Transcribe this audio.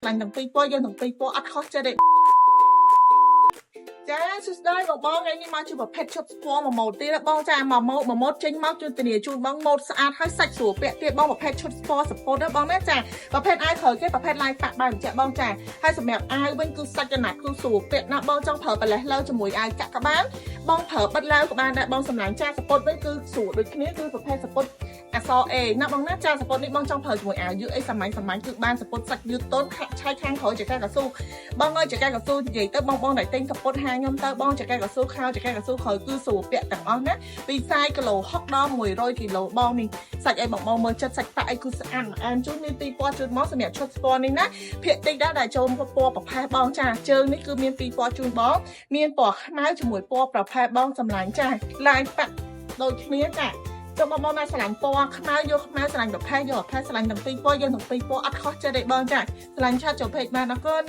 លាញ់ទាំងពីរពណ៌យើងទាំងពីរពណ៌អត់ខុសចិត្តទេចាសួស្ដីបងថ្ងៃនេះមកជួបប្រភេទឈុតស្ពណ៌មួយម៉ូតទៀតបងចាមួយម៉ូតចេញមកជួយធានាជូនបងម៉ូតស្អាតហើយសាច់ស្រួលពាក់ទៀតបងប្រភេទឈុតស្ពណ៌សពតបងណាចាប្រភេទអាវក្រោយគេប្រភេទឡាយប៉ាក់បែបចាបងចាហើយសម្រាប់អាវវិញគឺសាច់ចំណាត់គឺស្រួលពាក់ណាបងចង់ប្រើប្រលេះលើជាមួយអាវកាក់ក៏បានបងប្រើបិទឡាវក៏បានដែរបងសម្លាញ់ចាសពតវិញគឺស្រួលដូចគ្នាគឺប្រភេទសពតអសអេណាបងណាចាសពតនេះបងចង់ប្រើជាមួយអាវយឺតអីសាមញ្ញគឺបានសពតសាច់យឺតទន់ឆាយខាងក្រោយចកកស៊ូបងអើយចកកស៊ូនិយាយទៅបងតែទិញសពតហាខ្ញុំទៅបងចកកស៊ូខោចកកស៊ូក្រោយគឺស្រួលពាក់ទាំងអស់ណាពី40គីឡូ60ដល់100គីឡូបងនេះសាច់អីបងមើលចិត្តសាច់ប៉ាក់អីគឺស្អាតអានជូនមានពីរពណ៌ជូនមកសម្រាប់ឈុតស្ពណ៌នេះណាភាគតិចដែរដែលចូលពណ៌ប្រផេះបងចាជើងនេះគឺមានពីរពណ៌ជូនបងមានពណ៌ខ្មៅជាមួយពណ៌ប្រផេះបងសម្លាញ់ចាឡាយប៉ាក់ដូចគ្នាចាចុះបងណាស្រឡាញ់ពណ៌ខ្មៅយកខ្មៅស្រឡាញ់ប្រផេះយកប្រផេះស្រឡាញ់ទាំងពីរពណ៌យើងទាំងពីរពណ៌អត់ខុសចិត្តទេបងចាស្រឡាញ់ឆាត់ចូលពេកបានអរគុណ